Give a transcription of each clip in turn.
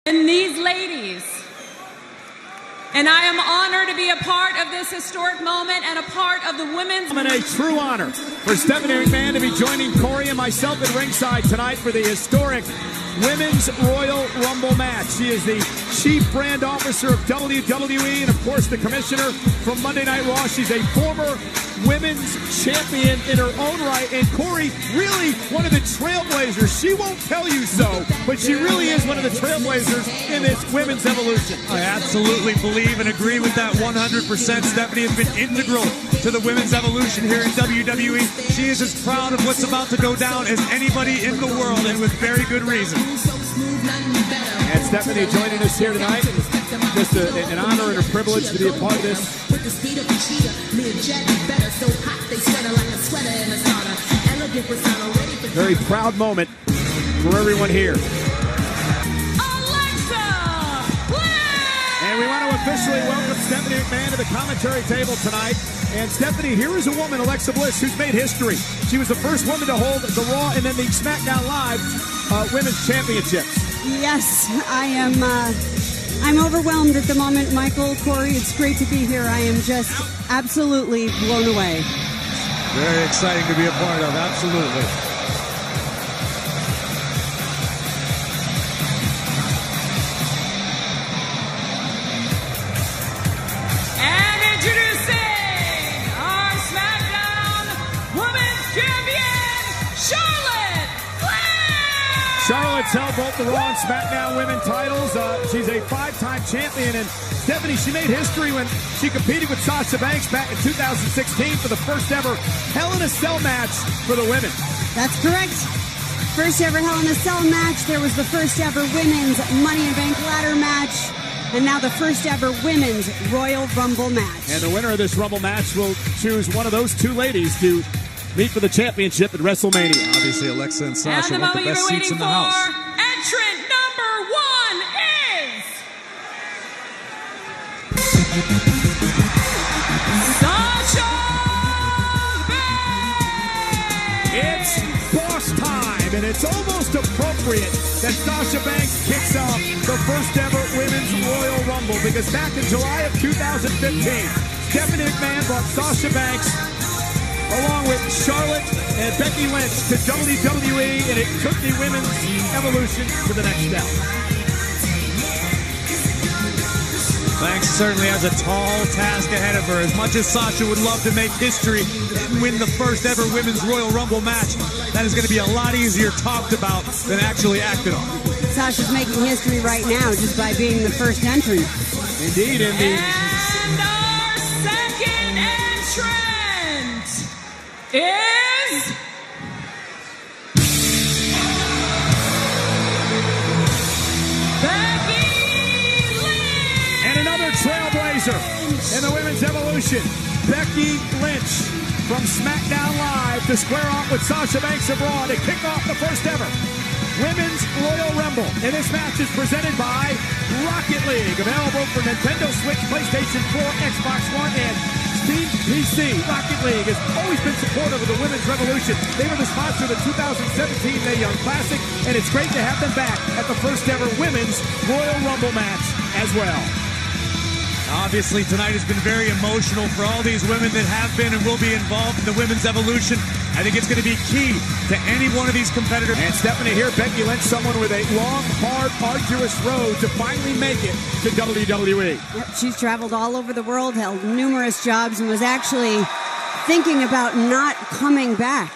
And these ladies, and I am honored to be a part of this historic moment and a part of the women's... A true honor for Stephanie McMahon to be joining Torrie and myself at ringside tonight for the historic Women's Royal Rumble match. She is the Chief Brand Officer of WWE and, of course, the Commissioner from Monday Night Raw. She's a former Women's Champion in her own right. And Corey, really one of the trailblazers. She won't tell you so, but she really is one of the trailblazers in this Women's Evolution. I absolutely believe and agree with that 100%. Stephanie has been integral to the Women's Evolution here in WWE. She is as proud of what's about to go down as anybody in the world, and with very good reason. And Stephanie joining us here tonight. Just an honor and a privilege to be a part of this. Very proud moment for everyone here. And we want to officially welcome Stephanie McMahon to the commentary table tonight. And Stephanie, here is a woman, Alexa Bliss, who's made history. She was the first woman to hold the Raw and then the SmackDown Live Women's Championships. Yes, I am. I'm overwhelmed at the moment, Michael, Corey. It's great to be here. I am just absolutely blown away. Very exciting to be a part of, absolutely. And introducing our SmackDown Women's Champion, Charlotte Flair! Charlotte's held both the Raw and SmackDown Women titles. She's a five-time champion, and Stephanie, she made history when she competed with Sasha Banks back in 2016 for the first ever Hell in a Cell match for the women. That's correct. First ever Hell in a Cell match. There was the first ever Women's Money in Bank ladder match. And now the first ever Women's Royal Rumble match. And the winner of this Rumble match will choose one of those two ladies to meet for the championship at WrestleMania. Obviously, Alexa and Sasha and want the best seats in the house. Entrant number 1 is Sasha Banks! It's boss time, and it's almost appropriate that Sasha Banks kicks off the first ever Women's Royal Rumble, because back in July of 2015, Stephanie McMahon brought Sasha Banks along with Charlotte and Becky Lynch to WWE, and it took the Women's Evolution to the next step. Banks certainly has a tall task ahead of her. As much as Sasha would love to make history and win the first ever Women's Royal Rumble match, that is going to be a lot easier talked about than actually acted on. Sasha's making history right now just by being the first entrant. Indeed, indeed. And our second entrant is Becky Lynch. And another trailblazer in the Women's Evolution, Becky Lynch from SmackDown Live to square off with Sasha Banks of Raw to kick off the first ever Women's Royal Rumble. And this match is presented by Rocket League, available for Nintendo Switch, PlayStation 4, Xbox One, and Steam PC. Rocket League has always been supportive of the Women's Revolution. They were the sponsor of the 2017 Mae Young Classic, and it's great to have them back at the first ever Women's Royal Rumble match as well. Obviously, tonight has been very emotional for all these women that have been and will be involved in the Women's Evolution. I think it's going to be key to any one of these competitors. And Stephanie here, Becky Lynch, someone with a long, hard, arduous road to finally make it to WWE. Yep, she's traveled all over the world, held numerous jobs, and was actually thinking about not coming back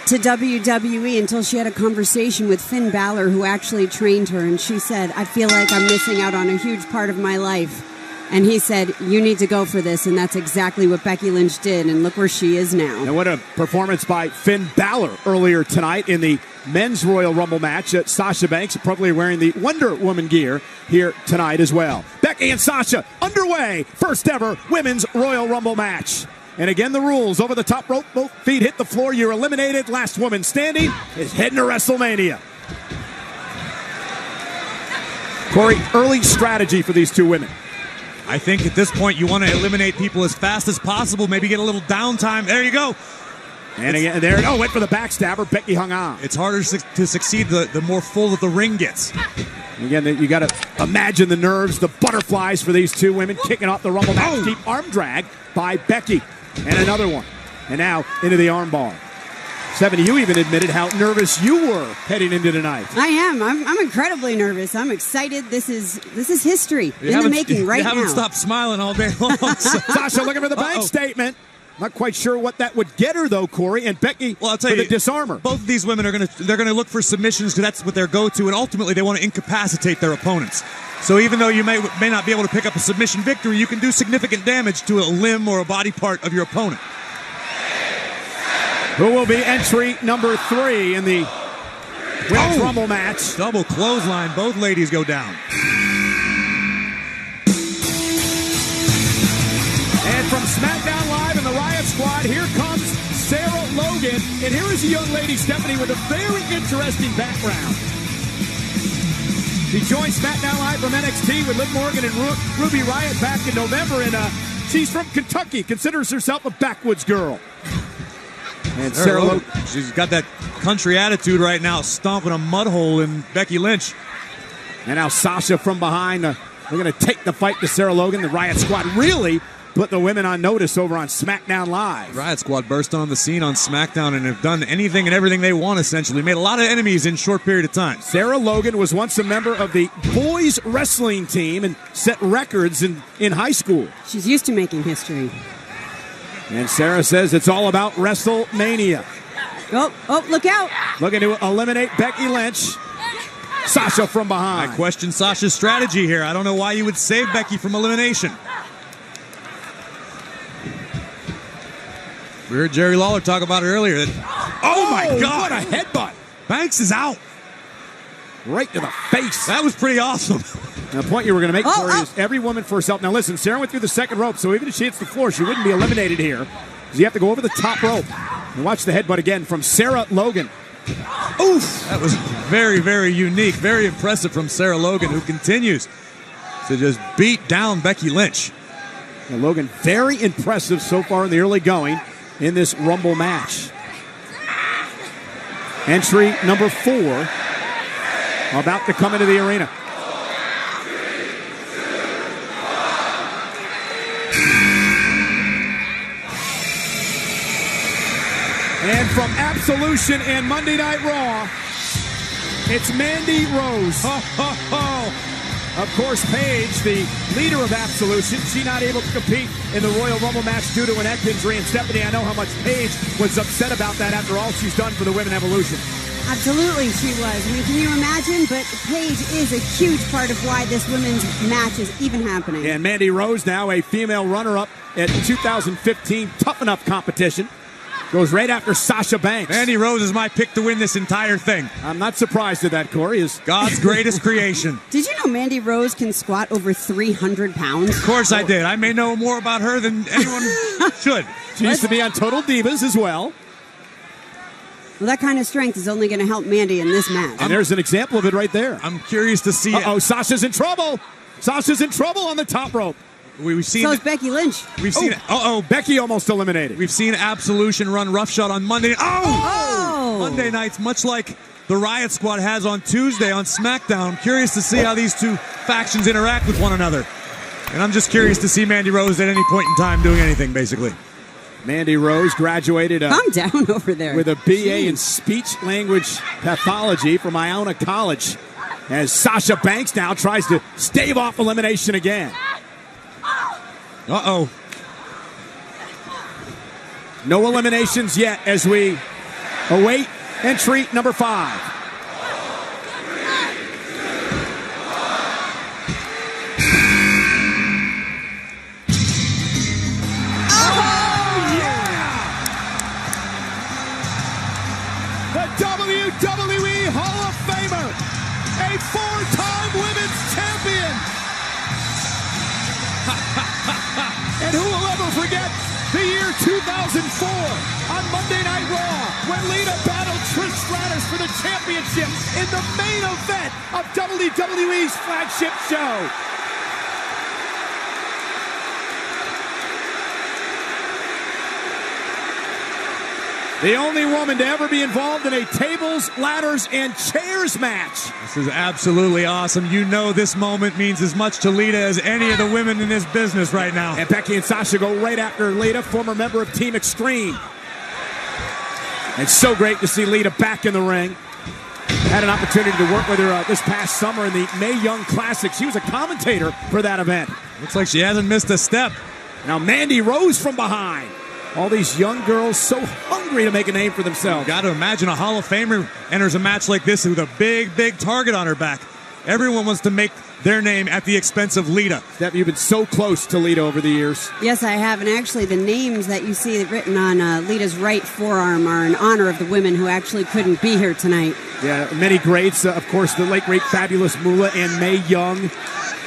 to WWE until she had a conversation with Finn Balor, who actually trained her. And she said, I feel like I'm missing out on a huge part of my life. And he said, you need to go for this. And that's exactly what Becky Lynch did. And look where she is now. And what a performance by Finn Balor earlier tonight in the Men's Royal Rumble match. Sasha Banks appropriately wearing the Wonder Woman gear here tonight as well. Becky and Sasha underway. First ever Women's Royal Rumble match. And again, the rules. Over the top rope, both feet hit the floor. You're eliminated. Last woman standing is heading to WrestleMania. Corey, early strategy for these two women. I think at this point you want to eliminate people as fast as possible, maybe get a little downtime. There you go. And again, there, went for the backstabber. Becky hung on. It's harder to succeed the more full that the ring gets. Again, you got to imagine the nerves, the butterflies for these two women kicking off the Rumble match. Deep arm drag by Becky. And another one. And now into the armbar. Stephanie, you even admitted how nervous you were heading into tonight. I am. I'm incredibly nervous. I'm excited. This is history in the making right now. You haven't stopped smiling all day long. Sasha looking for the bank statement. Not quite sure what that would get her, though, Corey. And Becky I'll tell for you, the disarmer. Both of these women are they're gonna look for submissions because that's what their go-to, and ultimately they want to incapacitate their opponents. So even though you may not be able to pick up a submission victory, you can do significant damage to a limb or a body part of your opponent. Who will be entry number 3 in the Women's Rumble match? Double clothesline. Both ladies go down. And from SmackDown Live and the Riot Squad, here comes Sarah Logan. And here is a young lady, Stephanie, with a very interesting background. She joined SmackDown Live from NXT with Liv Morgan and Ruby Riott back in November. And she's from Kentucky, considers herself a backwoods girl. And Sarah Logan, she's got that country attitude right now, stomping a mud hole in Becky Lynch. And now Sasha from behind. They're going to take the fight to Sarah Logan. The Riot Squad really put the women on notice over on SmackDown Live. Riot Squad burst on the scene on SmackDown and have done anything and everything they want, essentially. Made a lot of enemies in a short period of time. Sarah Logan was once a member of the boys wrestling team and set records in high school. She's used to making history. And Sarah says it's all about WrestleMania. Oh, look out. Looking to eliminate Becky Lynch. Sasha from behind. I question Sasha's strategy here. I don't know why you would save Becky from elimination. We heard Jerry Lawler talk about it earlier. Oh my God. What a headbutt. Banks is out. Right to the face. That was pretty awesome. And the point you were going to make, Corey, is every woman for herself. Now listen, Sarah went through the second rope, so even if she hits the floor, she wouldn't be eliminated here. You have to go over the top rope. And watch the headbutt again from Sarah Logan. Oof! That was very, very unique, very impressive from Sarah Logan, who continues to just beat down Becky Lynch. And Logan, very impressive so far in the early going in this Rumble match. Entry number 4 about to come into the arena. And from Absolution and Monday Night Raw, it's Mandy Rose. Of course, Paige, the leader of Absolution, she not able to compete in the Royal Rumble match due to an neck injury. And Stephanie, I know how much Paige was upset about that after all she's done for the Women Evolution. Absolutely, she was. I mean, can you imagine? But Paige is a huge part of why this women's match is even happening. And Mandy Rose, now a female runner-up at the 2015 Tough Enough competition. Goes right after Sasha Banks. Mandy Rose is my pick to win this entire thing. I'm not surprised at that, Corey. Is God's greatest creation. Did you know Mandy Rose can squat over 300 pounds? Of course I did. I may know more about her than anyone should. She used to be on Total Divas as well. Well, that kind of strength is only going to help Mandy in this match. And there's an example of it right there. I'm curious to see. Sasha's in trouble. Sasha's in trouble on the top rope. We've seen. So is Becky Lynch. We've seen. Becky almost eliminated. We've seen Absolution run roughshod on Monday. Monday nights, much like the Riot Squad has on Tuesday on SmackDown. I'm curious to see how these two factions interact with one another. And I'm just curious to see Mandy Rose at any point in time doing anything, basically. Mandy Rose graduated calm down over there. With a BA in speech language pathology from Iona College. As Sasha Banks now tries to stave off elimination again. No eliminations yet as we await entry number 5. WWE Hall of Famer, a 4-time women's champion. And who will ever forget the year 2004 on Monday Night Raw when Lita battled Trish Stratus for the championship in the main event of WWE's flagship show. The only woman to ever be involved in a tables, ladders, and chairs match. This is absolutely awesome. You know this moment means as much to Lita as any of the women in this business right now. And Becky and Sasha go right after Lita, former member of Team Extreme. It's so great to see Lita back in the ring. Had an opportunity to work with her this past summer in the Mae Young Classic. She was a commentator for that event. Looks like she hasn't missed a step. Now Mandy Rose from behind. All these young girls so hungry to make a name for themselves. Got to imagine a Hall of Famer enters a match like this with a big, big target on her back. Everyone wants to make their name at the expense of Lita. Steph, you've been so close to Lita over the years. Yes, I have. And actually, the names that you see written on Lita's right forearm are in honor of the women who actually couldn't be here tonight. Yeah, many greats. Of course, the late, great, fabulous Moolah and Mae Young.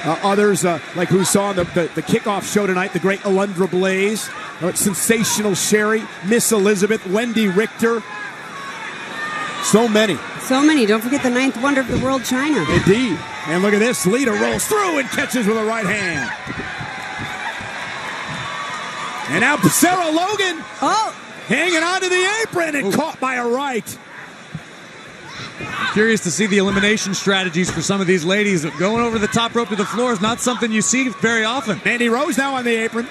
Others, like who saw the kickoff show tonight, the great Alundra Blaze, sensational Sherry, Miss Elizabeth, Wendy Richter. So many. So many. Don't forget the ninth wonder of the world, China. Indeed. And look at this. Lita rolls through and catches with a right hand. And now Sarah Logan hanging onto the apron and caught by a right. Curious to see the elimination strategies for some of these ladies. Going over the top rope to the floor is not something you see very often. Mandy Rose now on the apron.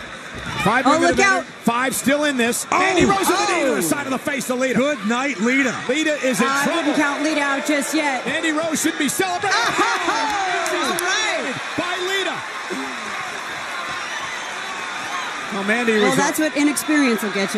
5 look out. 5 still in this. Mandy Rose with the knee to the side of the face of Lita. Good night, Lita. Lita is in trouble. I wouldn't count Lita out just yet. Mandy Rose should be celebrating. All right. By Lita. Oh, Mandy was Well, that's what inexperience will get you.